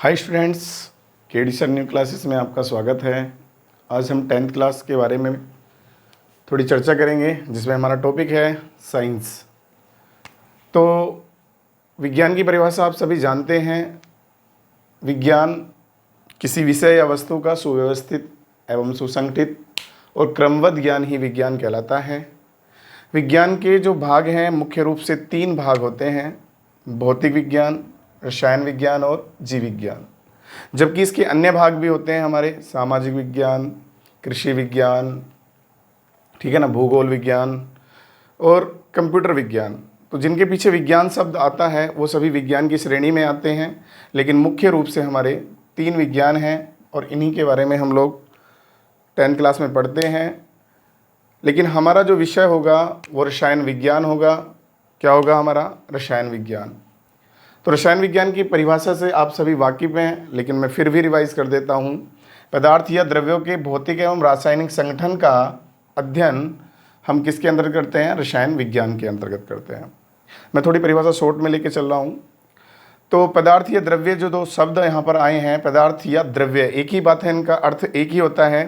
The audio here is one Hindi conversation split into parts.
हाय स्टूडेंट्स, के डी सर न्यू क्लासेस में आपका स्वागत है। आज हम 10th क्लास के बारे में थोड़ी चर्चा करेंगे, जिसमें हमारा टॉपिक है साइंस। तो विज्ञान की परिभाषा आप सभी जानते हैं। विज्ञान किसी विषय या वस्तु का सुव्यवस्थित एवं सुसंगठित और क्रमबद्ध ज्ञान ही विज्ञान कहलाता है। विज्ञान के जो भाग हैं मुख्य रूप से 3 भाग होते हैं: भौतिक विज्ञान, रसायन विज्ञान और जीव विज्ञान। जबकि इसके अन्य भाग भी होते हैं हमारे सामाजिक विज्ञान, कृषि विज्ञान, ठीक है ना, भूगोल विज्ञान और कंप्यूटर विज्ञान। तो जिनके पीछे विज्ञान शब्द आता है वो सभी विज्ञान की श्रेणी में आते हैं, लेकिन मुख्य रूप से हमारे 3 विज्ञान हैं और इन्हीं के बारे में हम लोग 10th क्लास में पढ़ते हैं। लेकिन हमारा जो विषय होगा वो रसायन विज्ञान होगा। क्या होगा हमारा? रसायन विज्ञान। तो रसायन विज्ञान की परिभाषा से आप सभी वाकिफ़ हैं, लेकिन मैं फिर भी रिवाइज कर देता हूँ। पदार्थ या द्रव्यों के भौतिक एवं रासायनिक संगठन का अध्ययन हम किसके अंतर्गत करते हैं? रसायन विज्ञान के अंतर्गत करते हैं। मैं थोड़ी परिभाषा शॉर्ट में लेके चल रहा हूँ। तो पदार्थ या द्रव्य, जो 2 शब्द यहाँ पर आए हैं, पदार्थ या द्रव्य, एक ही बात है, इनका अर्थ एक ही होता है।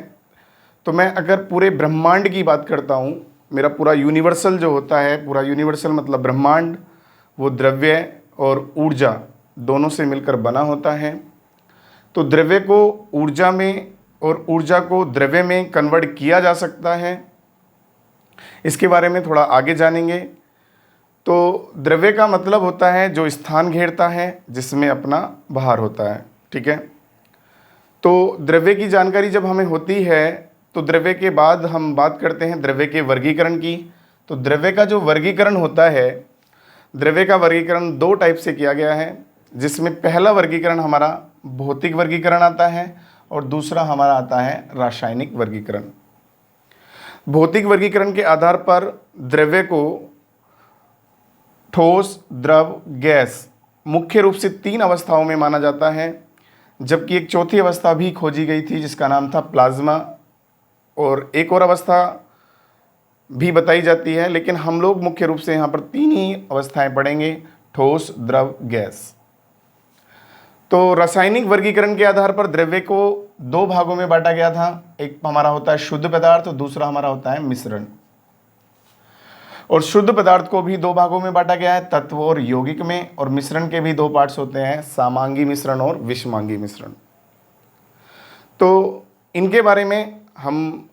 तो मैं अगर पूरे ब्रह्मांड की बात करता हूँ, मेरा पूरा यूनिवर्सल जो होता है, पूरा यूनिवर्सल मतलब ब्रह्मांड, वो द्रव्य और ऊर्जा दोनों से मिलकर बना होता है। तो द्रव्य को ऊर्जा में और ऊर्जा को द्रव्य में कन्वर्ट किया जा सकता है। इसके बारे में थोड़ा आगे जानेंगे। तो द्रव्य का मतलब होता है जो स्थान घेरता है, जिसमें अपना भार होता है, ठीक है। तो द्रव्य की जानकारी जब हमें होती है तो द्रव्य के बाद हम बात करते हैं द्रव्य के वर्गीकरण की। तो द्रव्य का जो वर्गीकरण होता है, द्रव्य का वर्गीकरण 2 टाइप से किया गया है, जिसमें पहला वर्गीकरण हमारा भौतिक वर्गीकरण आता है और दूसरा हमारा आता है रासायनिक वर्गीकरण। भौतिक वर्गीकरण के आधार पर द्रव्य को ठोस, द्रव, गैस मुख्य रूप से 3 अवस्थाओं में माना जाता है, जबकि एक चौथी अवस्था भी खोजी गई थी जिसका नाम था प्लाज्मा, और एक और अवस्था भी बताई जाती है। लेकिन हम लोग मुख्य रूप से यहाँ पर 3 ही अवस्थाएं पढ़ेंगे: ठोस, द्रव, गैस। तो रासायनिक वर्गीकरण के आधार पर द्रव्य को 2 भागों में बांटा गया था। एक हमारा होता है शुद्ध पदार्थ और दूसरा हमारा होता है मिश्रण। और शुद्ध पदार्थ को भी 2 भागों में बांटा गया है, तत्व और यौगिक में। और मिश्रण के भी 2 पार्ट्स होते हैं, समांगी मिश्रण और विषमांगी मिश्रण। तो इनके बारे में हम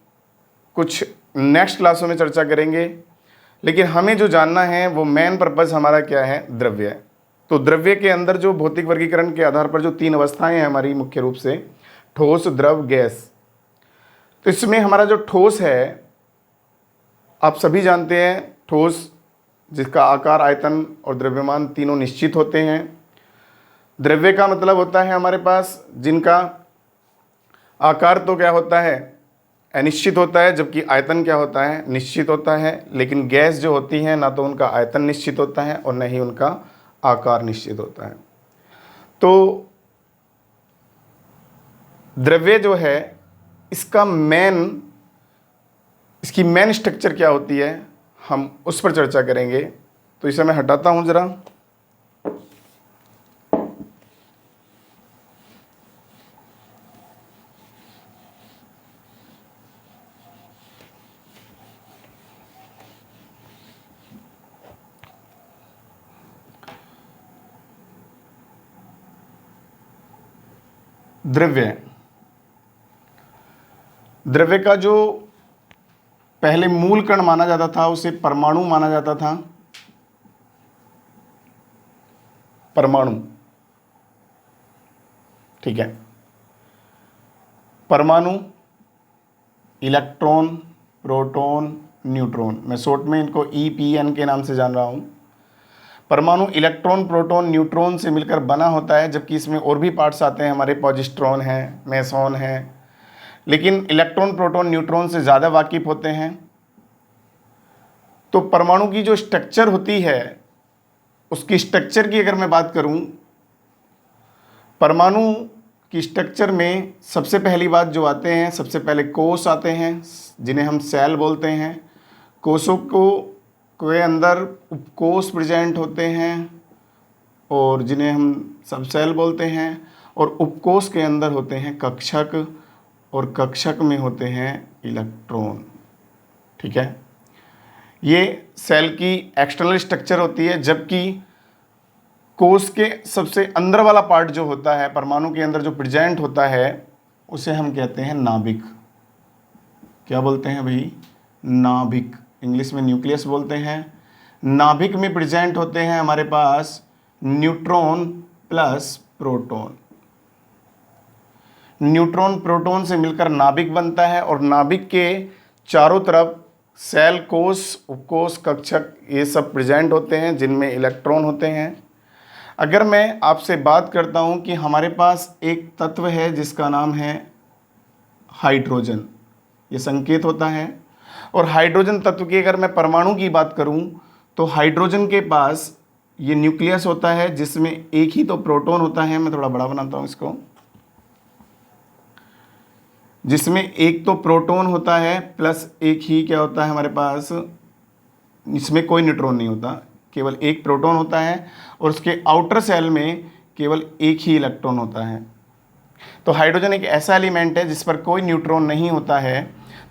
कुछ नेक्स्ट क्लासों में चर्चा करेंगे, लेकिन हमें जो जानना है वो मेन पर्पस हमारा क्या है? द्रव्य। तो द्रव्य के अंदर जो भौतिक वर्गीकरण के आधार पर जो 3 अवस्थाएं हैं हमारी, मुख्य रूप से ठोस, द्रव, गैस। तो इसमें हमारा जो ठोस है, आप सभी जानते हैं, ठोस जिसका आकार, आयतन और द्रव्यमान तीनों निश्चित होते हैं। द्रव्य का मतलब होता है हमारे पास जिनका आकार तो क्या होता है? अनिश्चित होता है, जबकि आयतन क्या होता है? निश्चित होता है। लेकिन गैस जो होती है, ना तो उनका आयतन निश्चित होता है और न ही उनका आकार निश्चित होता है। तो द्रव्य जो है, इसकी मेन स्ट्रक्चर क्या होती है, हम उस पर चर्चा करेंगे। तो इसे मैं हटाता हूं जरा। द्रव्य का जो पहले मूल कण माना जाता था उसे परमाणु माना जाता था। परमाणु, ठीक है। परमाणु, इलेक्ट्रॉन, प्रोटॉन, न्यूट्रॉन, मैं शॉर्ट में इनको EPN के नाम से जान रहा हूं। परमाणु इलेक्ट्रॉन, प्रोटॉन, न्यूट्रॉन से मिलकर बना होता है, जबकि इसमें और भी पार्ट्स आते हैं हमारे, पॉजिट्रॉन है, मेसॉन है। लेकिन इलेक्ट्रॉन, प्रोटॉन, न्यूट्रॉन से ज़्यादा वाकिफ होते हैं। तो परमाणु की जो स्ट्रक्चर होती है, उसकी स्ट्रक्चर की अगर मैं बात करूं, परमाणु की स्ट्रक्चर में सबसे पहली बात जो आते हैं, सबसे पहले कोष आते हैं, जिन्हें हम सेल बोलते हैं। कोषों के अंदर उपकोष प्रेजेंट होते हैं और जिन्हें हम सब सेल बोलते हैं। और उपकोष के अंदर होते हैं कक्षक, और कक्षक में होते हैं इलेक्ट्रॉन। ठीक है, ये सेल की एक्सटर्नल स्ट्रक्चर होती है, जबकि कोष के सबसे अंदर वाला पार्ट जो होता है, परमाणु के अंदर जो प्रेजेंट होता है, उसे हम कहते हैं नाभिक। क्या बोलते हैं भाई? नाभिक। इंग्लिश में न्यूक्लियस बोलते हैं। नाभिक में प्रेजेंट होते हैं हमारे पास neutron plus proton. Neutron proton से मिलकर नाभिक बनता है, और नाभिक के चारों तरफ सेल, कोष, उपकोष, कक्षक ये सब प्रेजेंट होते हैं, जिनमें इलेक्ट्रॉन होते हैं। अगर मैं आपसे बात करता हूं कि हमारे पास एक तत्व है जिसका नाम है हाइड्रोजन, ये संकेत होता है। और हाइड्रोजन तत्व की अगर मैं परमाणु की बात करूं तो हाइड्रोजन के पास ये न्यूक्लियस होता है, जिसमें एक ही तो प्रोटॉन होता है। मैं थोड़ा बड़ा बनाता हूं इसको, जिसमें एक तो प्रोटॉन होता है प्लस एक ही क्या होता है हमारे पास, इसमें कोई न्यूट्रॉन नहीं होता, केवल एक प्रोटॉन होता है, और उसके आउटर सेल में केवल एक ही इलेक्ट्रॉन होता है। तो हाइड्रोजन एक ऐसा एलिमेंट है जिस पर कोई न्यूट्रॉन नहीं होता है।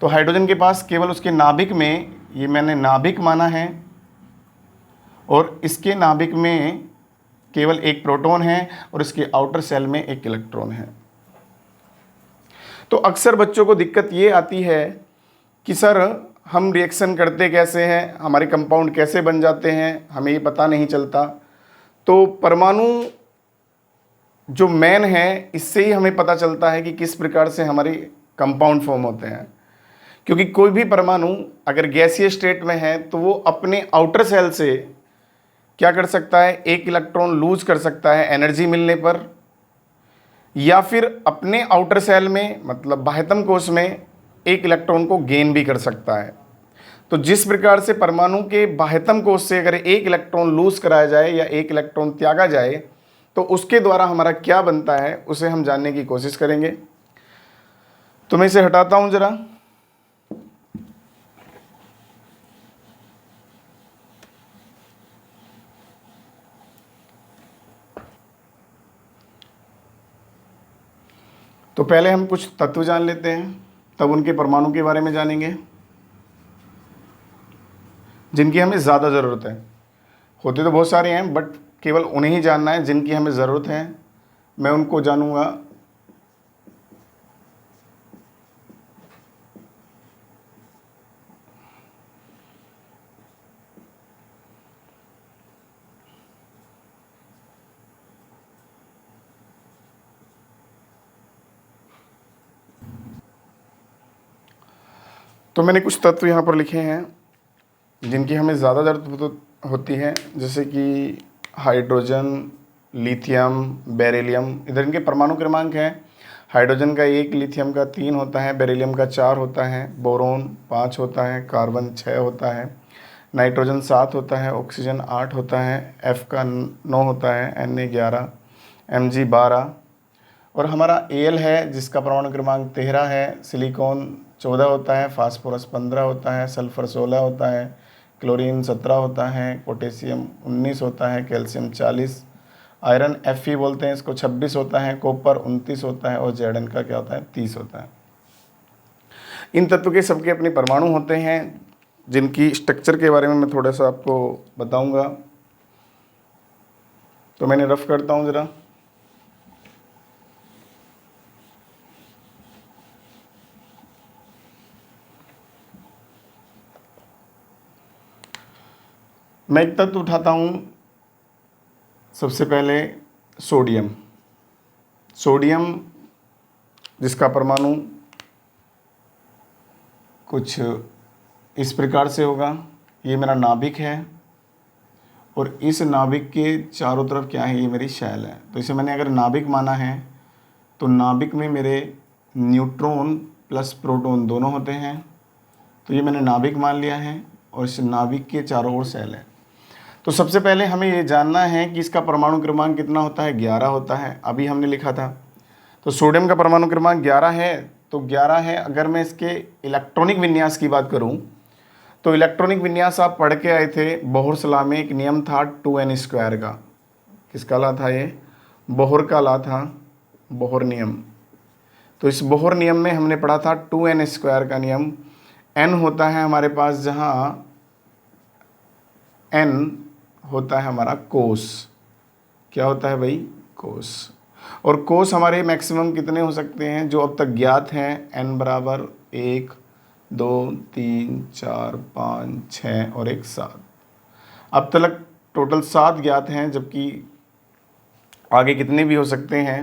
तो हाइड्रोजन के पास केवल उसके नाभिक में, ये मैंने नाभिक माना है, और इसके नाभिक में केवल एक प्रोटॉन है, और इसके आउटर सेल में एक इलेक्ट्रॉन है। तो अक्सर बच्चों को दिक्कत ये आती है कि सर हम रिएक्शन करते कैसे हैं, हमारे कंपाउंड कैसे बन जाते हैं, हमें ये पता नहीं चलता। तो परमाणु जो मेन है, इससे ही हमें पता चलता है कि किस प्रकार से हमारे कंपाउंड फॉर्म होते हैं। क्योंकि कोई भी परमाणु अगर गैसीय स्टेट में है तो वो अपने आउटर सेल से क्या कर सकता है, एक इलेक्ट्रॉन लूज कर सकता है एनर्जी मिलने पर, या फिर अपने आउटर सेल में मतलब बाह्यतम कोश में एक इलेक्ट्रॉन को गेन भी कर सकता है। तो जिस प्रकार से परमाणु के बाह्यतम कोश से अगर एक इलेक्ट्रॉन लूज कराया जाए या एक इलेक्ट्रॉन त्यागा जाए तो उसके द्वारा हमारा क्या बनता है, उसे हम जानने की कोशिश करेंगे। तो मैं इसे हटाता हूं जरा। तो पहले हम कुछ तत्व जान लेते हैं, तब उनके परमाणु के बारे में जानेंगे जिनकी हमें ज़्यादा ज़रूरत है। होते तो बहुत सारे हैं, बट केवल उन्हें ही जानना है जिनकी हमें ज़रूरत है, मैं उनको जानूंगा। तो मैंने कुछ तत्व यहाँ पर लिखे हैं जिनकी हमें ज़्यादा ज़रूरत होती है, जैसे कि हाइड्रोजन, लिथियम, बेरिलियम। इधर इनके परमाणु क्रमांक हैं। हाइड्रोजन का 1, लिथियम का 3 होता है, बेरिलियम का 4 होता है, बोरोन 5 होता है, कार्बन 6 होता है, नाइट्रोजन 7 होता है, ऑक्सीजन 8 होता है, F का 9 होता है, Na 11, Mg 12, और हमारा Al है जिसका परमाणु क्रमांक 13 है, सिलिकॉन 14 होता है, फास्फोरस 15 होता है, सल्फर 16 होता है, क्लोरीन 17 होता है, पोटेशियम 19 होता है, कैल्शियम 40, आयरन Fe बोलते हैं इसको 26 होता है, कॉपर 29 होता है, और Zn का क्या होता है 30 होता है। इन तत्व के सबके अपने परमाणु होते हैं जिनकी स्ट्रक्चर के बारे में मैं थोड़ा सा आपको बताऊंगा। तो मैंने रफ करता हूं ज़रा। मैं एक तत्व उठाता हूं, सबसे पहले सोडियम। सोडियम जिसका परमाणु कुछ इस प्रकार से होगा। ये मेरा नाभिक है, और इस नाभिक के चारों तरफ क्या है, ये मेरी शैल है। तो इसे मैंने अगर नाभिक माना है तो नाभिक में मेरे न्यूट्रॉन प्लस प्रोटॉन दोनों होते हैं। तो ये मैंने नाभिक मान लिया है, और इस नाभिक के चारों ओर सेल है। तो सबसे पहले हमें ये जानना है कि इसका परमाणु क्रमांक कितना होता है, 11 होता है। अभी हमने लिखा था। तो सोडियम का परमाणु क्रमांक 11 है, तो 11 है। अगर मैं इसके इलेक्ट्रॉनिक विन्यास की बात करूं तो इलेक्ट्रॉनिक विन्यास आप पढ़ के आए थे, बोहर में एक नियम था 2n² का। किसका ला था ये? बोहर का ला था बोहर नियम। तो इस बोहर नियम में हमने पढ़ा था 2n² का नियम। n होता है हमारे पास जहाँ n होता है हमारा कोस। क्या होता है भाई? कोस। और कोस हमारे मैक्सिमम कितने हो सकते हैं जो अब तक ज्ञात हैं? n बराबर 1, 2, 3, 4, 5, 6 और 1 7। अब तक टोटल 7 ज्ञात हैं, जबकि आगे कितने भी हो सकते हैं।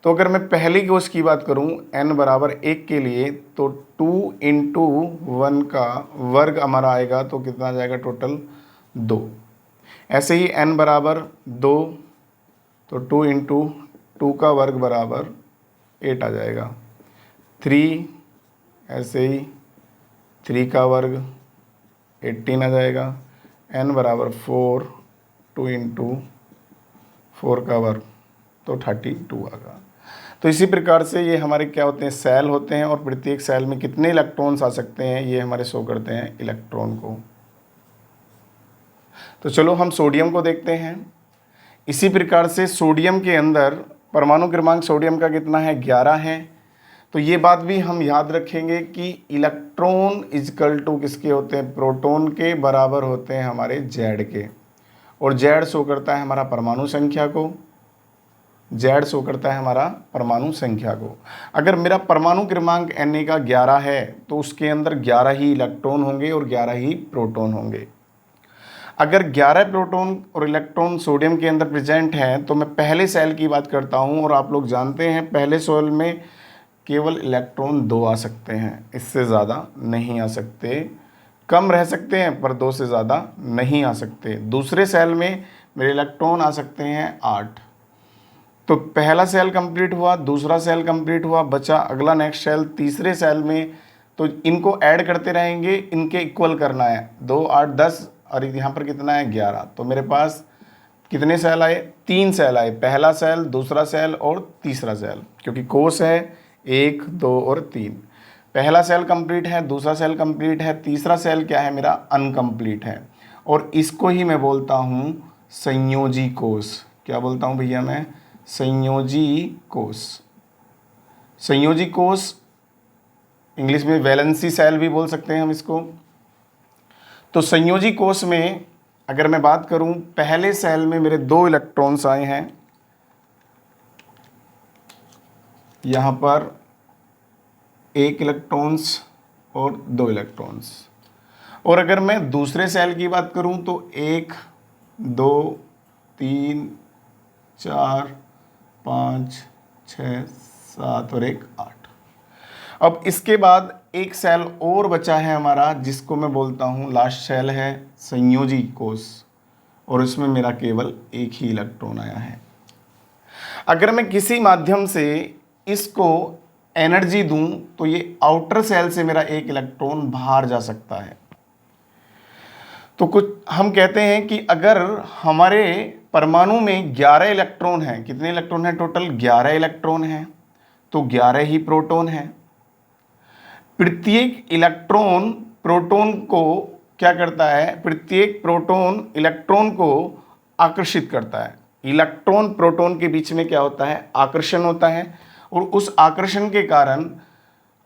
तो अगर मैं पहली कोस की बात करूं n बराबर 1 के लिए, तो 2 इंटू 1 का वर्ग हमारा आएगा, तो कितना आ जाएगा टोटल? 2। ऐसे ही n बराबर 2, तो 2 इंटू 2 का वर्ग बराबर 8 आ जाएगा। 3, ऐसे ही 3 का वर्ग 18 आ जाएगा। n बराबर 4, 2 इंटू 4 का वर्ग, तो 32 आएगा। तो इसी प्रकार से ये हमारे क्या होते हैं? सेल होते हैं, और प्रत्येक सेल में कितने इलेक्ट्रॉन्स आ सकते हैं ये हमारे शो करते हैं इलेक्ट्रॉन को। तो चलो हम सोडियम को देखते हैं। इसी प्रकार से सोडियम के अंदर परमाणु क्रमांक सोडियम का कितना है? 11 है। तो ये बात भी हम याद रखेंगे कि इलेक्ट्रॉन इजकल टू किसके होते हैं? प्रोटॉन के बराबर होते हैं हमारे जेड के। और जेड शो करता है हमारा परमाणु संख्या को। जेड शो करता है हमारा परमाणु संख्या को। अगर मेरा परमाणु क्रमांक Na का 11 है, तो उसके अंदर 11 ही इलेक्ट्रॉन होंगे और 11 ही प्रोटॉन होंगे। अगर 11 प्रोटॉन और इलेक्ट्रॉन सोडियम के अंदर प्रेजेंट हैं, तो मैं पहले सेल की बात करता हूं, और आप लोग जानते हैं पहले सेल में केवल इलेक्ट्रॉन 2 आ सकते हैं, इससे ज़्यादा नहीं आ सकते। कम रह सकते हैं पर 2 से ज़्यादा नहीं आ सकते। दूसरे सेल में मेरे इलेक्ट्रॉन आ सकते हैं 8। तो पहला सेल कंप्लीट हुआ, दूसरा सेल कंप्लीट हुआ, बचा अगला नेक्स्ट सेल तीसरे सेल में। तो इनको ऐड करते रहेंगे, इनके इक्वल करना है। 2, 8, 10, और यहाँ पर कितना है? 11। तो मेरे पास कितने सेल आए? 3 सेल आए। पहला सेल, दूसरा सेल और तीसरा सेल, क्योंकि कोस है 1, 2 और 3। पहला सेल कंप्लीट है, दूसरा सेल कंप्लीट है, तीसरा सेल क्या है मेरा? अनकम्प्लीट है। और इसको ही मैं बोलता हूँ संयोजी कोष। क्या बोलता हूँ भैया मैं? संयोजी कोष। संयोजी कोष इंग्लिश में वैलेंसी सेल भी बोल सकते हैं हम इसको। तो संयोजी कोष में अगर मैं बात करूं, पहले सेल में मेरे 2 इलेक्ट्रॉन्स आए हैं, यहां पर 1 इलेक्ट्रॉन्स और 2 इलेक्ट्रॉन्स। और अगर मैं दूसरे सेल की बात करूं तो 1, 2, 3, 4, 5, 6, 7 और 1 8। अब इसके बाद एक सेल और बचा है हमारा, जिसको मैं बोलता हूँ लास्ट सेल है संयोजी कोष, और इसमें मेरा केवल 1 ही इलेक्ट्रॉन आया है। अगर मैं किसी माध्यम से इसको एनर्जी दूं, तो ये आउटर सेल से मेरा 1 इलेक्ट्रॉन बाहर जा सकता है। तो कुछ हम कहते हैं कि अगर हमारे परमाणु में 11 इलेक्ट्रॉन हैं, कितने इलेक्ट्रॉन हैं टोटल? 11 इलेक्ट्रॉन हैं, तो 11 ही प्रोटॉन हैं। प्रत्येक इलेक्ट्रॉन प्रोटॉन को क्या करता है? प्रत्येक प्रोटॉन इलेक्ट्रॉन को आकर्षित करता है। इलेक्ट्रॉन प्रोटॉन के बीच में क्या होता है? आकर्षण होता है। और उस आकर्षण के कारण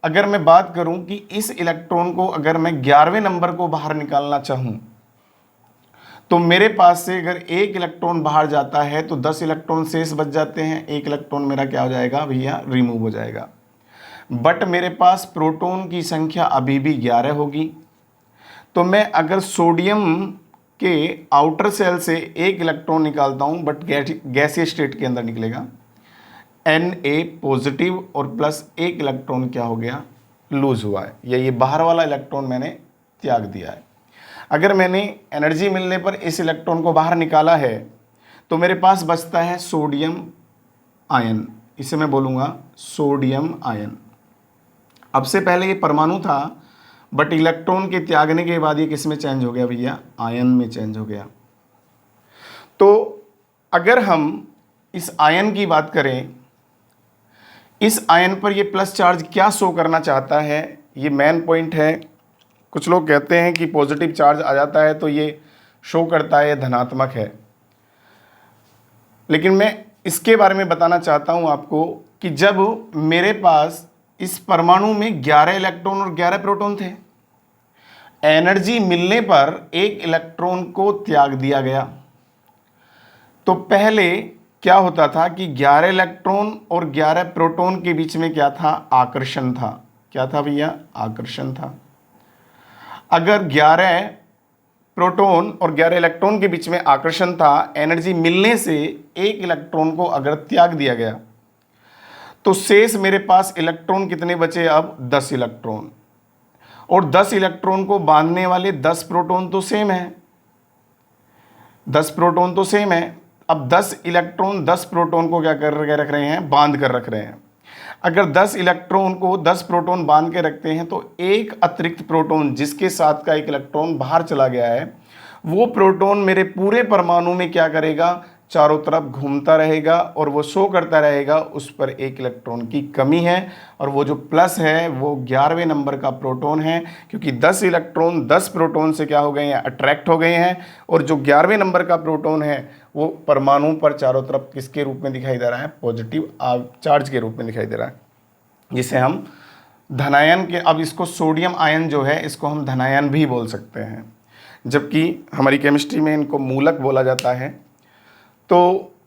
अगर मैं बात करूं कि इस इलेक्ट्रॉन को अगर मैं 11वें नंबर को बाहर निकालना चाहूं, तो मेरे पास से अगर 1 इलेक्ट्रॉन बाहर जाता है तो 10 इलेक्ट्रॉन शेष बच जाते हैं। 1 इलेक्ट्रॉन मेरा क्या हो जाएगा भैया? रिमूव हो जाएगा। बट मेरे पास प्रोटॉन की संख्या अभी भी 11 होगी। तो मैं अगर सोडियम के आउटर सेल से 1 इलेक्ट्रॉन निकालता हूं, बट गैसीय स्टेट के अंदर निकलेगा, Na पॉजिटिव और प्लस 1 इलेक्ट्रॉन क्या हो गया? लूज हुआ है, या ये बाहर वाला इलेक्ट्रॉन मैंने त्याग दिया है। अगर मैंने एनर्जी मिलने पर इस इलेक्ट्रॉन को बाहर निकाला है, तो मेरे पास बचता है सोडियम आयन। इसे मैं बोलूँगा सोडियम आयन। अब से पहले ये परमाणु था, बट इलेक्ट्रॉन के त्यागने के बाद ये किस में चेंज हो गया भैया? आयन में चेंज हो गया। तो अगर हम इस आयन की बात करें, इस आयन पर ये प्लस चार्ज क्या शो करना चाहता है? ये मेन पॉइंट है। कुछ लोग कहते हैं कि पॉजिटिव चार्ज आ जाता है तो ये शो करता है धनात्मक है, लेकिन मैं इसके बारे में बताना चाहता हूं आपको कि जब मेरे पास इस परमाणु में 11 इलेक्ट्रॉन और 11 प्रोटॉन थे, एनर्जी मिलने पर एक इलेक्ट्रॉन को त्याग दिया गया। तो पहले क्या होता था कि 11 इलेक्ट्रॉन और 11 प्रोटॉन के बीच में क्या था? आकर्षण था। क्या था भैया? आकर्षण था। अगर 11 प्रोटॉन और 11 इलेक्ट्रॉन के बीच में आकर्षण था, एनर्जी मिलने से एक इलेक्ट्रॉन को अगर त्याग दिया गया तो शेष मेरे पास इलेक्ट्रॉन कितने बचे? अब 10 इलेक्ट्रॉन। और 10 इलेक्ट्रॉन को बांधने वाले 10 प्रोटॉन तो सेम है, 10 प्रोटॉन तो सेम है। अब 10 इलेक्ट्रॉन 10 प्रोटॉन को क्या कर रख रहे हैं? बांध कर रख रहे हैं। अगर 10 इलेक्ट्रॉन को 10 प्रोटॉन बांध के रखते हैं तो एक अतिरिक्त प्रोटॉन जिसके साथ का एक इलेक्ट्रॉन बाहर चला गया है, वो प्रोटॉन मेरे पूरे परमाणु में क्या करेगा? चारों तरफ घूमता रहेगा और वो शो करता रहेगा उस पर एक इलेक्ट्रॉन की कमी है, और वो जो प्लस है वो 11वें नंबर का प्रोटॉन है, क्योंकि 10 इलेक्ट्रॉन 10 प्रोटॉन से क्या हो गए हैं? अट्रैक्ट हो गए हैं। और जो 11वें नंबर का प्रोटॉन है वो परमाणु पर चारों तरफ किसके रूप में दिखाई दे रहा है? पॉजिटिव चार्ज के रूप में दिखाई दे रहा है, जिसे हम धनायन के, अब इसको सोडियम आयन जो है इसको हम धनायन भी बोल सकते हैं, जबकि हमारी केमिस्ट्री में इनको मूलक बोला जाता है। तो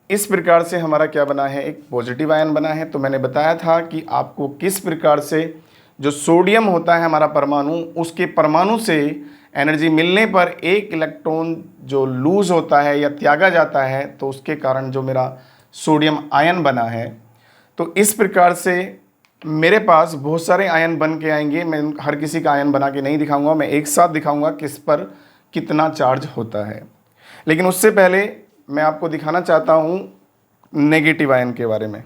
इस प्रकार से हमारा क्या बना है? एक पॉजिटिव आयन बना है। तो मैंने बताया था कि आपको किस प्रकार से जो सोडियम होता है हमारा परमाणु, उसके परमाणु से एनर्जी मिलने पर एक इलेक्ट्रॉन जो लूज होता है या त्यागा जाता है, तो उसके कारण जो मेरा सोडियम आयन बना है। तो इस प्रकार से मेरे पास बहुत सारे आयन बन के आएंगे। मैं हर किसी का आयन बना के नहीं दिखाऊंगा, मैं एक साथ दिखाऊंगा किस पर कितना चार्ज होता है। लेकिन उससे पहले मैं आपको दिखाना चाहता हूं नेगेटिव आयन के बारे में।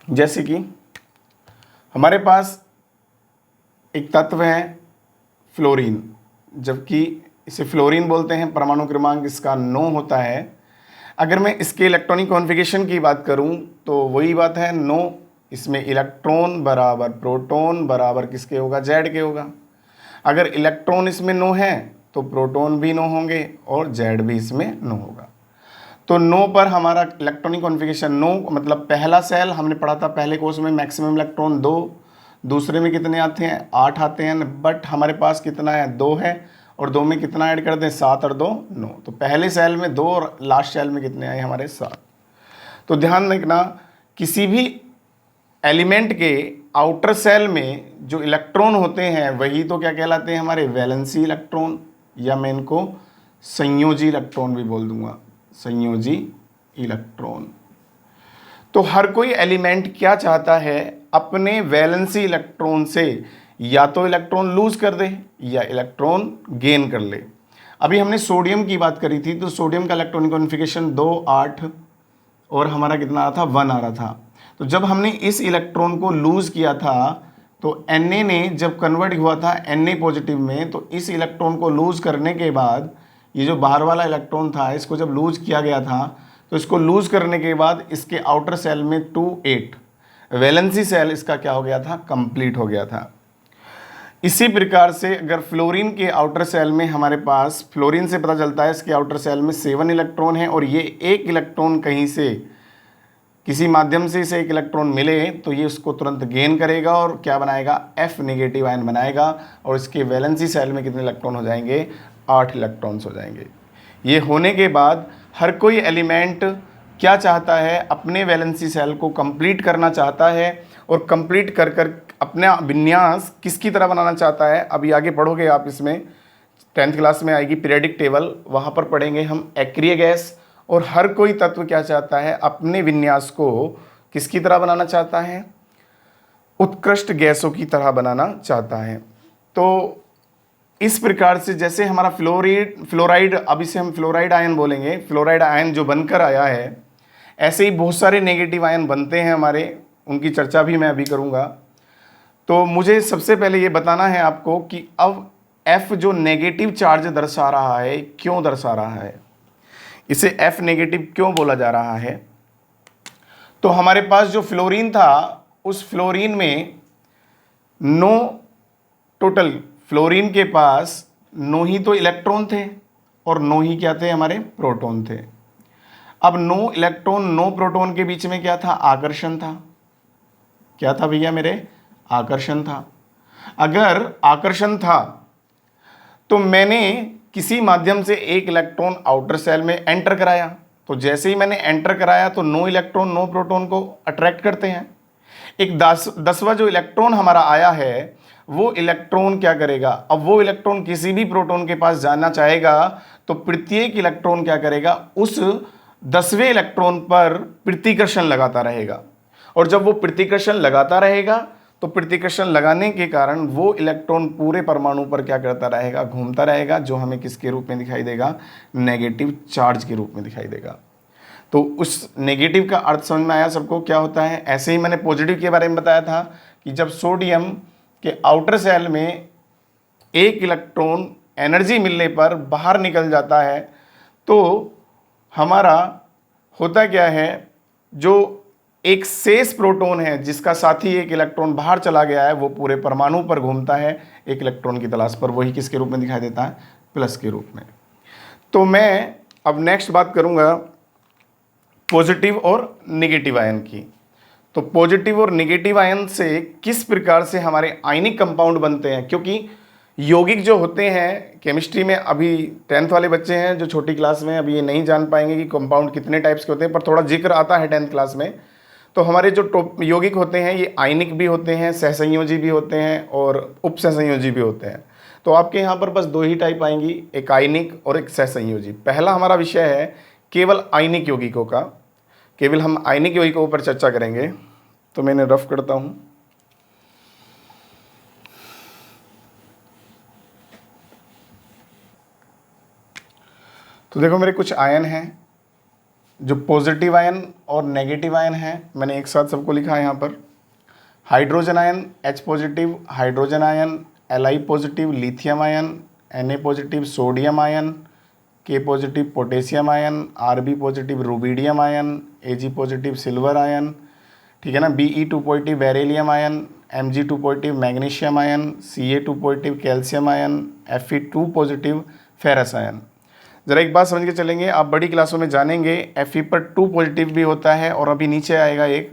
जैसे कि हमारे पास एक तत्व है फ्लोरीन, जबकि इसे फ्लोरीन बोलते हैं, परमाणु क्रमांक इसका 9 होता है। अगर मैं इसके इलेक्ट्रॉनिक कॉन्फ़िगरेशन की बात करूं तो वही बात है 9। इसमें इलेक्ट्रॉन बराबर प्रोटॉन बराबर किसके होगा? जेड के होगा। अगर इलेक्ट्रॉन इसमें 9 है तो प्रोटॉन भी 9 होंगे और जेड भी इसमें 9 होगा। तो 9 पर हमारा इलेक्ट्रॉनिक कॉन्फ़िगरेशन 9, मतलब पहला सेल हमने पढ़ा था पहले कोर्स में, मैक्सिमम इलेक्ट्रॉन 2, दूसरे में कितने आते हैं? 8 आते हैं, बट हमारे पास कितना है? 2 है, और 2 में कितना ऐड कर दें? 7 और 2 9। तो पहले सेल में 2 और लास्ट सेल में कितने आए? हमारे 7। तो ध्यान रखना, किसी भी एलिमेंट के आउटर सेल में जो इलेक्ट्रॉन होते हैं वही तो क्या कहलाते हैं? हमारे वैलेंसी इलेक्ट्रॉन, या मैं इनको संयोजी इलेक्ट्रॉन भी बोल दूंगा, संयोजी इलेक्ट्रॉन। तो हर कोई एलिमेंट क्या चाहता है? अपने वैलेंसी इलेक्ट्रॉन से या तो इलेक्ट्रॉन लूज कर दे या इलेक्ट्रॉन गेन कर ले। अभी हमने सोडियम की बात करी थी, तो सोडियम का इलेक्ट्रॉनिक कॉन्फ़िगरेशन 2 8 और हमारा कितना आ रहा था? 1 आ रहा था। तो जब हमने इस इलेक्ट्रॉन को लूज किया था तो Na ने जब कन्वर्ट हुआ था Na पॉजिटिव में, तो इस इलेक्ट्रॉन को लूज करने के बाद ये जो बाहर वाला इलेक्ट्रॉन था इसको जब लूज किया गया था, तो इसको लूज करने के बाद इसके आउटर सेल में 2 8 वैलेंसी सेल इसका क्या हो गया था? कंप्लीट हो गया था। इसी प्रकार से अगर फ्लोरीन के आउटर सेल में हमारे पास, फ्लोरीन से पता चलता है इसके आउटर सेल में 7 इलेक्ट्रॉन है, और ये एक इलेक्ट्रॉन कहीं से किसी माध्यम से इसे एक इलेक्ट्रॉन मिले तो ये उसको तुरंत गेन करेगा और क्या बनाएगा? F नेगेटिव आयन बनाएगा, और इसके वैलेंसी सेल में कितने इलेक्ट्रॉन हो जाएंगे? 8 इलेक्ट्रॉन्स हो जाएंगे। ये होने के बाद हर कोई एलिमेंट क्या चाहता है? अपने वैलेंसी सेल को कंप्लीट करना चाहता है, और कंप्लीट कर कर अपना विन्यास किसकी तरह बनाना चाहता है? अभी आगे पढ़ोगे आप, इसमें 10th क्लास में आएगी पीरियडिक टेबल, वहाँ पर पढ़ेंगे हम एक्रिय गैस। और हर कोई तत्व क्या चाहता है? अपने विन्यास को किसकी तरह बनाना चाहता है? उत्कृष्ट गैसों की तरह बनाना चाहता है। तो इस प्रकार से जैसे हमारा फ्लोराइड, अब इसे हम फ्लोराइड आयन बोलेंगे, फ्लोराइड आयन जो बनकर आया है, ऐसे ही बहुत सारे नेगेटिव आयन बनते हैं हमारे, उनकी चर्चा भी मैं अभी करूँगा। तो मुझे सबसे पहले ये बताना है आपको कि अब F जो नेगेटिव चार्ज दर्शा रहा है, क्यों दर्शा रहा है? इसे F नेगेटिव क्यों बोला जा रहा है? तो हमारे पास जो फ्लोरीन था, उस फ्लोरीन में 9 टोटल फ्लोरीन के पास 9 ही तो इलेक्ट्रॉन थे और 9 ही क्या थे, हमारे प्रोटॉन थे। अब 9 इलेक्ट्रॉन 9 प्रोटॉन के बीच में क्या था, आकर्षण था। क्या था भैया मेरे, आकर्षण था। अगर आकर्षण था तो मैंने किसी माध्यम से एक इलेक्ट्रॉन आउटर सेल में एंटर कराया, तो जैसे ही मैंने एंटर कराया तो 9 इलेक्ट्रॉन 9 प्रोटॉन को अट्रैक्ट करते हैं। एक 10वां जो इलेक्ट्रॉन हमारा आया है वो इलेक्ट्रॉन क्या करेगा, अब वो इलेक्ट्रॉन किसी भी प्रोटॉन के पास जाना चाहेगा तो प्रत्येक इलेक्ट्रॉन क्या करेगा, उस 10वें इलेक्ट्रॉन पर प्रतिकर्षण लगाता रहेगा। और जब वो प्रतिकर्षण लगाता रहेगा तो प्रतिकर्षण लगाने के कारण वो इलेक्ट्रॉन पूरे परमाणु पर क्या करता रहेगा, घूमता रहेगा, जो हमें किसके रूप में दिखाई देगा, नेगेटिव चार्ज के रूप में दिखाई देगा। तो उस नेगेटिव का अर्थ समझ में आया सबको क्या होता है। ऐसे ही मैंने पॉजिटिव के बारे में बताया था कि जब सोडियम के आउटर सेल में एक इलेक्ट्रॉन एनर्जी मिलने पर बाहर निकल जाता है तो हमारा होता क्या है, जो एक शेष प्रोटॉन है जिसका साथी एक इलेक्ट्रॉन बाहर चला गया है वो पूरे परमाणु पर घूमता है एक इलेक्ट्रॉन की तलाश पर, वही किसके रूप में दिखाई देता है, प्लस के रूप में। तो मैं अब नेक्स्ट बात करूंगा पॉजिटिव और नेगेटिव आयन की। तो पॉजिटिव और नेगेटिव आयन से किस प्रकार से हमारे आयनिक कंपाउंड बनते हैं, क्योंकि यौगिक जो होते हैं केमिस्ट्री में, अभी 10th वाले बच्चे हैं जो छोटी क्लास में, अभी ये नहीं जान पाएंगे कि कंपाउंड कितने टाइप्स के होते हैं, पर थोड़ा जिक्र आता है 10th क्लास में। तो हमारे जो यौगिक होते हैं ये आयनिक भी होते हैं, सहसंयोजी भी होते हैं और उपसहसंयोजी भी होते हैं। तो आपके यहाँ पर बस 2 ही टाइप आएंगी, एक आयनिक और एक सहसंयोजी। पहला हमारा विषय है केवल आयनिक यौगिकों का, केवल हम आयनिक यौगिकों पर चर्चा करेंगे। तो मैंने रफ करता हूँ। तो देखो मेरे कुछ आयन हैं जो पॉजिटिव आयन और नेगेटिव आयन है, मैंने एक साथ सबको लिखा है यहाँ पर। Hydrogen ion H positive, hydrogen ion Li positive, lithium ion Na positive, sodium ion K positive, potassium ion Rb positive, rubidium ion Ag positive, silver ion, ठीक है ना, Be2 positive, beryllium ion, Mg2 positive, magnesium ion, Ca2 positive, calcium ion, Fe2 positive, ferrous ion. ज़रा एक बात समझ के चलेंगे, आप बड़ी क्लासों में जानेंगे Fe पर 2 पॉजिटिव भी होता है, और अभी नीचे आएगा एक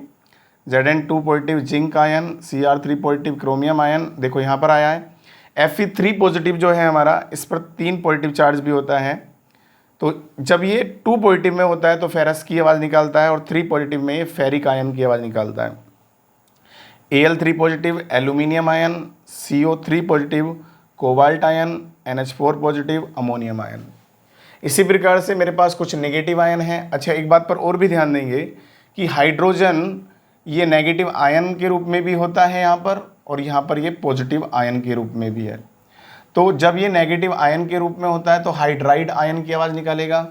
Zn2 positive, zinc ion, Cr3 positive, chromium ion, देखो यहाँ पर आया है। Fe3 पॉजिटिव जो है हमारा, इस पर 3 पॉजिटिव चार्ज भी होता है। तो जब ये 2 पॉजिटिव में होता है तो फेरस की आवाज़ निकालता है, और 3 पॉजिटिव में ये फेरिक आयन की आवाज़ निकालता है। Al3 positive, aluminium ion, CO3 positive, cobalt ion, NH4 positive, ammonium ion. इसी प्रकार से मेरे पास कुछ नेगेटिव आयन हैं। अच्छा, एक बात पर और भी ध्यान देंगे कि हाइड्रोजन ये नेगेटिव आयन के रूप में भी होता है यहाँ पर, और यहाँ पर ये पॉजिटिव आयन के रूप में भी है। तो जब ये नेगेटिव आयन के रूप में होता है तो हाइड्राइड आयन की आवाज़ निकालेगा।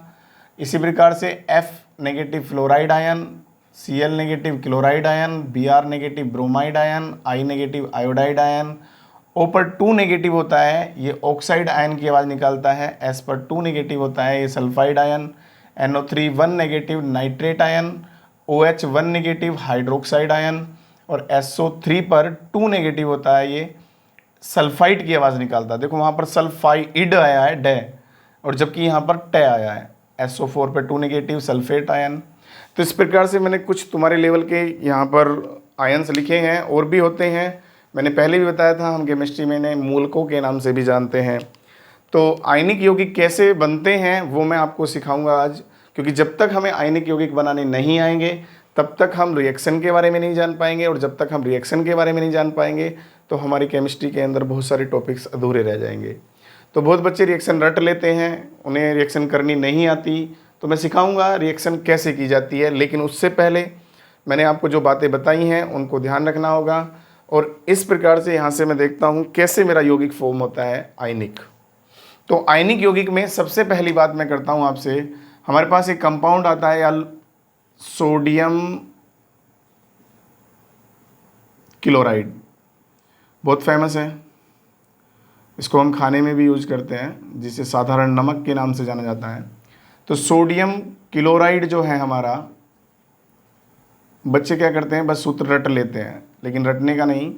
इसी प्रकार से F negative fluoride ion, Cl negative chloride ion, Br negative bromide ion, I negative iodide ion. O पर 2 नेगेटिव होता है ये ऑक्साइड आयन की आवाज़ निकालता है। S पर 2 नेगेटिव होता है ये sulphide ion. NO3 1 negative nitrate ion. OH 1 negative hydroxide ion. और SO3 पर 2 नेगेटिव होता है ये सल्फाइड की आवाज़ निकालता है। देखो वहाँ पर सल्फाइड आया है डे, और जबकि यहाँ पर टे आया है। SO4 पर 2 नेगेटिव सल्फेट आयन। तो इस प्रकार से मैंने कुछ तुम्हारे लेवल के यहाँ पर आयन्स लिखे हैं, और भी होते हैं। मैंने पहले भी बताया था हम केमिस्ट्री में इन्हें मूलकों के नाम से भी जानते हैं। तो आयनिक यौगिक कैसे बनते हैं वो मैं आपको सिखाऊंगा आज, क्योंकि जब तक हमें आयनिक यौगिक बनाने नहीं आएंगे तब तक हम रिएक्शन के बारे में नहीं जान पाएंगे, और जब तक हम रिएक्शन के बारे में नहीं जान पाएंगे तो हमारी केमिस्ट्री के अंदर बहुत सारे टॉपिक्स अधूरे रह जाएंगे। तो बहुत बच्चे रिएक्शन रट लेते हैं, उन्हें रिएक्शन करनी नहीं आती। तो मैं सिखाऊंगा रिएक्शन कैसे की जाती है, लेकिन उससे पहले मैंने आपको जो बातें बताई हैं उनको ध्यान रखना होगा। और इस प्रकार से यहाँ से मैं देखता हूँ कैसे मेरा यौगिक फॉर्म होता है आयनिक। तो आयनिक यौगिक में सबसे पहली बात मैं करता हूँ आपसे, हमारे पास एक कंपाउंड आता है यार सोडियम क्लोराइड, बहुत फेमस है। इसको हम खाने में भी यूज करते हैं, जिसे साधारण नमक के नाम से जाना जाता है। तो सोडियम क्लोराइड जो है हमारा, बच्चे क्या करते हैं बस सूत्र रट लेते हैं, लेकिन रटने का नहीं।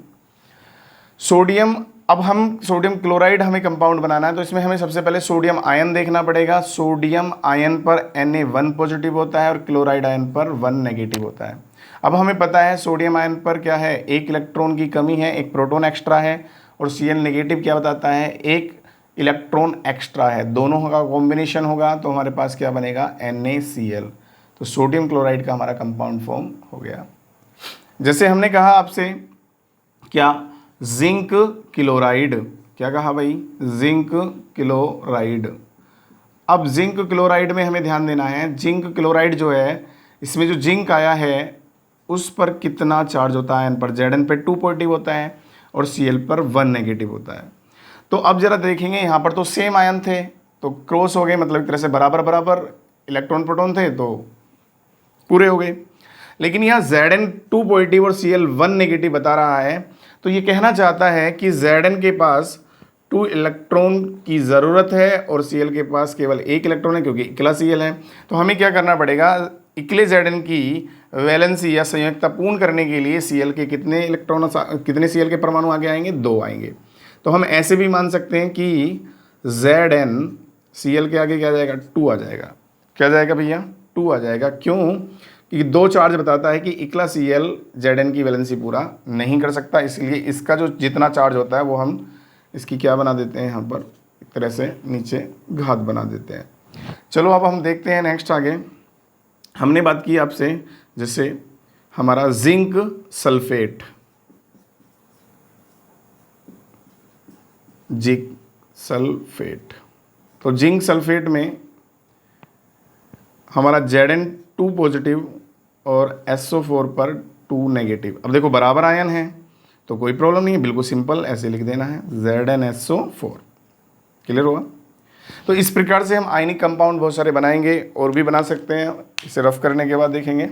सोडियम अब हम सोडियम क्लोराइड हमें कंपाउंड बनाना है, तो इसमें हमें सबसे पहले सोडियम आयन देखना पड़ेगा। सोडियम आयन पर Na1 पॉजिटिव होता है और क्लोराइड आयन पर 1 नेगेटिव होता है। अब हमें पता है सोडियम आयन पर क्या है, एक इलेक्ट्रॉन की कमी है, एक प्रोटॉन एक्स्ट्रा है, और Cl नेगेटिव क्या बताता है, एक इलेक्ट्रॉन एक्स्ट्रा है। दोनों का कॉम्बिनेशन होगा तो हमारे पास क्या बनेगा, NaCl। तो सोडियम क्लोराइड का हमारा कंपाउंड फॉर्म हो गया। जैसे हमने कहा आपसे क्या, जिंक क्लोराइड, क्या कहा भाई, जिंक क्लोराइड। अब जिंक क्लोराइड में हमें ध्यान देना है, जिंक क्लोराइड जो है, इसमें जो जिंक आया है उस पर कितना चार्ज होता है, एन पर, Zn पे 2 पॉजिटिव होता है और Cl पर 1 नेगेटिव होता है। तो अब जरा देखेंगे, यहाँ पर तो सेम आयन थे तो क्रॉस हो गए, मतलब एक तरह से बराबर बराबर इलेक्ट्रॉन प्रोटॉन थे तो पूरे हो गए। लेकिन यहाँ Zn 2 पॉजिटिव और Cl 1 नेगेटिव बता रहा है, तो ये कहना चाहता है कि Zn के पास 2 इलेक्ट्रॉन की ज़रूरत है और Cl के पास केवल 1 इलेक्ट्रॉन है, क्योंकि इकला Cl है। तो हमें क्या करना पड़ेगा, इकले Zn की वैलेंसी या संयुक्ता पूर्ण करने के लिए Cl के कितने इलेक्ट्रॉन, कितने Cl के परमाणु आगे आएंगे, 2 आएंगे। तो हम ऐसे भी मान सकते हैं कि Zn Cl के आगे क्या आ जाएगा, 2 आ जाएगा। क्या जाएगा भैया, 2 आ जाएगा। क्यों, क्योंकि 2 चार्ज बताता है कि इकला Cl Zn की वैलेंसी पूरा नहीं कर सकता, इसलिए इसका जो जितना चार्ज होता है वो हम इसकी क्या बना देते हैं, यहाँ पर एक तरह से नीचे घात बना देते हैं। चलो अब हम देखते हैं नेक्स्ट आगे। हमने बात की आपसे जैसे हमारा जिंक सल्फेट, जिंक सल्फेट, तो जिंक सल्फेट में हमारा Zn 2 पॉजिटिव और SO4 पर 2 नेगेटिव। अब देखो बराबर आयन है तो कोई प्रॉब्लम नहीं है, बिल्कुल सिंपल ऐसे लिख देना है, ZnSO4। क्लियर हुआ। तो इस प्रकार से हम आयनिक कंपाउंड बहुत सारे बनाएंगे और भी बना सकते हैं, इसे रफ करने के बाद देखेंगे।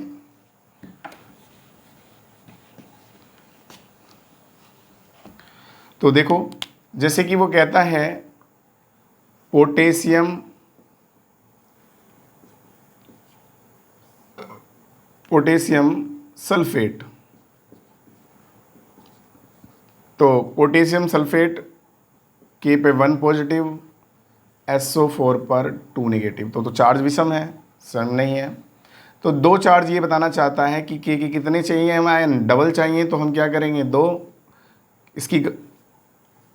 तो देखो जैसे कि वो कहता है पोटेशियम सल्फेट, तो पोटेशियम सल्फेट K पे 1 पॉजिटिव, SO4 पर 2 नेगेटिव। तो चार्ज विषम है, सम नहीं है। तो 2 चार्ज ये बताना चाहता है कि K के कितने चाहिए हमें आयन, डबल चाहिए, तो हम क्या करेंगे, 2 इसकी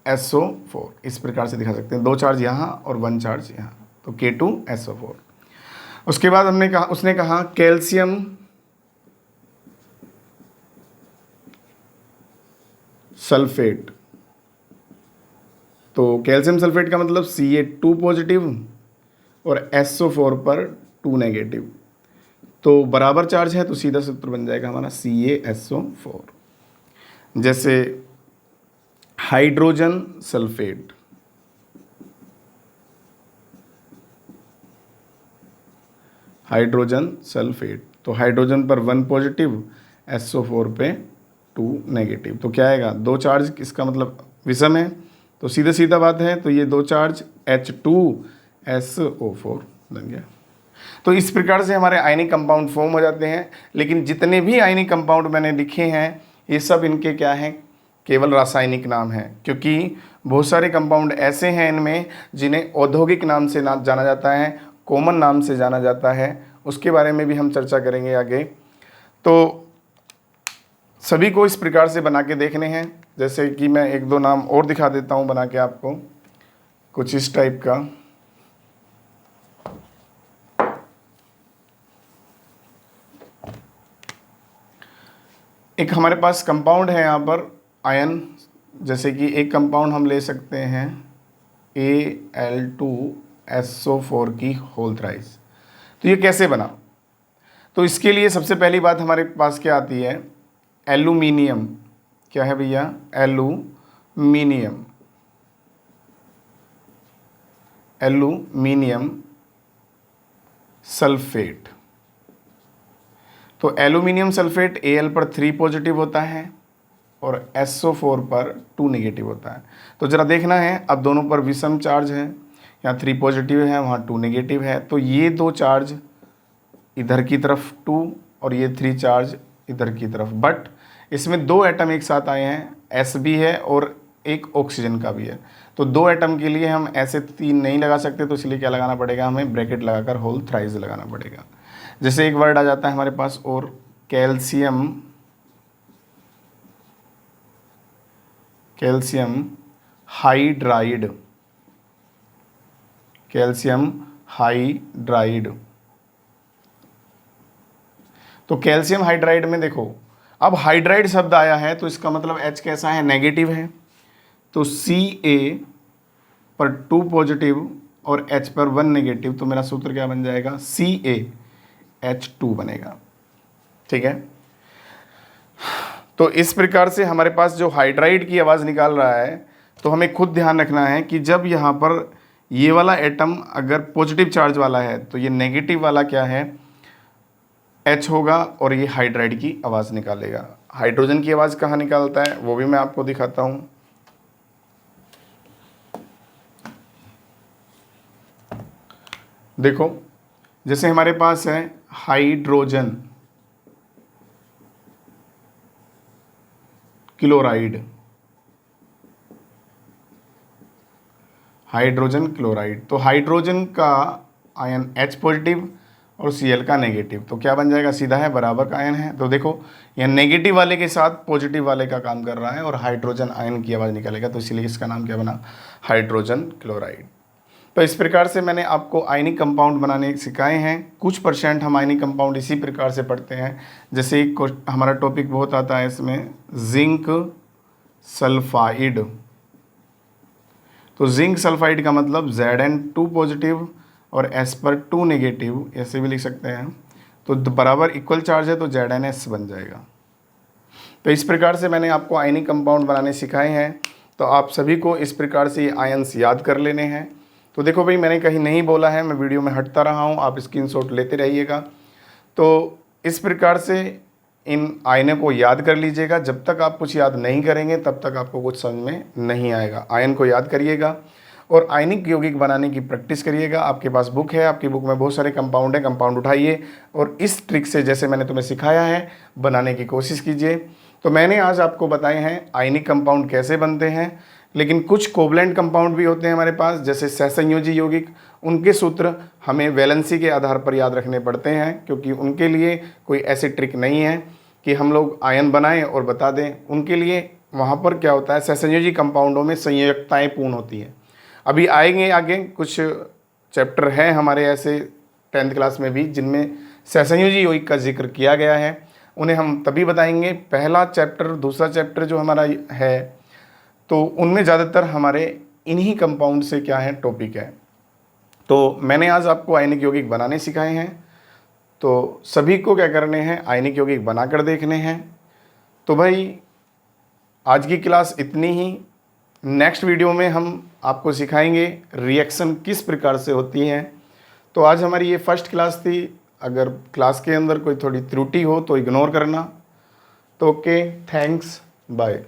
SO4, इस प्रकार से दिखा सकते हैं, 2 चार्ज यहाँ और 1 चार्ज यहाँ, तो K2SO4। उसके बाद हमने कहा, उसने कहा कैल्शियम सल्फेट, तो कैल्शियम सल्फेट का मतलब Ca2 पॉजिटिव और SO4 पर 2 नेगेटिव, तो बराबर चार्ज है, तो सीधा सूत्र बन जाएगा हमारा CaSO4। जैसे हाइड्रोजन सल्फेट, हाइड्रोजन सल्फेट, तो हाइड्रोजन पर 1 पॉजिटिव, SO4 पे 2 नेगेटिव, तो क्या आएगा, 2 चार्ज, इसका मतलब विषम है, तो सीधा सीधा बात है, तो ये 2 चार्ज H2SO4 बन गया। तो इस प्रकार से हमारे आयनिक कंपाउंड फॉर्म हो जाते हैं। लेकिन जितने भी आयनिक कंपाउंड मैंने लिखे हैं ये सब इनके क्या हैं, केवल रासायनिक नाम है, क्योंकि बहुत सारे कंपाउंड ऐसे हैं इनमें जिन्हें औद्योगिक नाम से जाना जाता है, कॉमन नाम से जाना जाता है, उसके बारे में भी हम चर्चा करेंगे आगे। तो सभी को इस प्रकार से बना के देखने हैं। जैसे कि मैं 1-2 नाम और दिखा देता हूँ बना के आपको, कुछ इस टाइप का। एक हमारे पास कंपाउंड है यहाँ पर आयन, जैसे कि एक कंपाउंड हम ले सकते हैं Al2SO4 की होल थ्राइस। तो ये कैसे बना, तो इसके लिए सबसे पहली बात हमारे पास क्या आती है, एल्यूमिनियम, क्या है भैया, एल्यूमिनियम, एल्यूमिनियम सल्फेट। तो एल्यूमिनियम सल्फेट Al पर 3 पॉजिटिव होता है और SO4 पर 2 नेगेटिव होता है। तो ज़रा देखना है, अब दोनों पर विषम चार्ज है, यहाँ 3 पॉजिटिव है, वहाँ 2 नेगेटिव है, तो ये 2 चार्ज इधर की तरफ 2 और ये 3 चार्ज इधर की तरफ, बट इसमें 2 एटम एक साथ आए हैं, S भी है और एक ऑक्सीजन का भी है। तो 2 एटम के लिए हम ऐसे 3 नहीं लगा सकते, तो इसलिए क्या लगाना पड़ेगा, हमें ब्रैकेट लगाकर होल थ्राइस लगाना पड़ेगा। जैसे एक वर्ड आ जाता है हमारे पास और, calcium, calcium hydride, calcium hydride. तो कैल्शियम हाइड्राइड में देखो, अब हाइड्राइड शब्द आया है तो इसका मतलब H कैसा है, नेगेटिव है। तो Ca पर 2 पॉजिटिव और H पर 1 नेगेटिव, तो मेरा सूत्र क्या बन जाएगा, CaH2 बनेगा। ठीक है, तो इस प्रकार से हमारे पास जो हाइड्राइड की आवाज़ निकाल रहा है, तो हमें खुद ध्यान रखना है कि जब यहाँ पर ये वाला एटम अगर पॉजिटिव चार्ज वाला है तो ये नेगेटिव वाला क्या है, H होगा, और ये हाइड्राइड की आवाज़ निकालेगा। हाइड्रोजन की आवाज़ कहाँ निकालता है वो भी मैं आपको दिखाता हूँ। देखो, जैसे हमारे पास है हाइड्रोजन क्लोराइड, हाइड्रोजन क्लोराइड, तो हाइड्रोजन का आयन H पॉजिटिव और Cl का नेगेटिव, तो क्या बन जाएगा, सीधा है, बराबर का आयन है। तो देखो यह नेगेटिव वाले के साथ पॉजिटिव वाले का काम कर रहा है और हाइड्रोजन आयन की आवाज़ निकालेगा, तो इसलिए इसका नाम क्या बना, हाइड्रोजन क्लोराइड। तो इस प्रकार से मैंने आपको आयनिक कंपाउंड बनाने सिखाए हैं। कुछ % हम आयनिक कंपाउंड इसी प्रकार से पढ़ते हैं। जैसे हमारा टॉपिक बहुत आता है इसमें, जिंक सल्फाइड। तो जिंक सल्फाइड का मतलब Zn2 पॉजिटिव और S पर 2 नेगेटिव, ऐसे भी लिख सकते हैं। तो बराबर इक्वल चार्ज है तो ZnS बन जाएगा। तो इस प्रकार से मैंने आपको आयनिक कंपाउंड बनाने सिखाए हैं। तो आप सभी को इस प्रकार से ये आयन्स याद कर लेने हैं। तो देखो भाई, मैंने कहीं नहीं बोला है, मैं वीडियो में हटता रहा हूँ, आप स्क्रीनशॉट लेते रहिएगा। तो इस प्रकार से इन आयनों को याद कर लीजिएगा। जब तक आप कुछ याद नहीं करेंगे तब तक आपको कुछ समझ में नहीं आएगा। आयन को याद करिएगा और आयनिक यौगिक बनाने की प्रैक्टिस करिएगा। आपके पास बुक है, आपकी बुक में बहुत सारे कंपाउंड है, कंपाउंड उठाइए और इस ट्रिक से, जैसे मैंने तुम्हें सिखाया है, बनाने की कोशिश कीजिए। तो मैंने आज आपको बताए हैं आयनिक कंपाउंड कैसे बनते हैं, लेकिन कुछ कोवलेंट कंपाउंड भी होते हैं हमारे पास, जैसे सहसंयोजी यौगिक। उनके सूत्र हमें वैलेंसी के आधार पर याद रखने पड़ते हैं, क्योंकि उनके लिए कोई ऐसी ट्रिक नहीं है कि हम लोग आयन बनाएं और बता दें। उनके लिए वहाँ पर क्या होता है, सहसंयोजी कंपाउंडों में संयोजकताएँ पूर्ण होती हैं। अभी आएंगे आगे कुछ चैप्टर हैं हमारे ऐसे 10th क्लास में भी, जिनमें सहसंयोजी यौगिक का जिक्र किया गया है। उन्हें हम तभी बताएंगे। पहला चैप्टर, दूसरा चैप्टर जो हमारा है, तो उनमें ज़्यादातर हमारे इन्हीं कंपाउंड से क्या है, टॉपिक है। तो मैंने आज आपको आयनिक यौगिक बनाने सिखाए हैं। तो सभी को क्या करने हैं, आयनिक यौगिक बनाकर देखने हैं। तो भाई आज की क्लास इतनी ही। नेक्स्ट वीडियो में हम आपको सिखाएंगे रिएक्शन किस प्रकार से होती हैं। तो आज हमारी ये फर्स्ट क्लास थी। अगर क्लास के अंदर कोई थोड़ी त्रुटि हो तो इग्नोर करना। तो ओके, थैंक्स, बाय।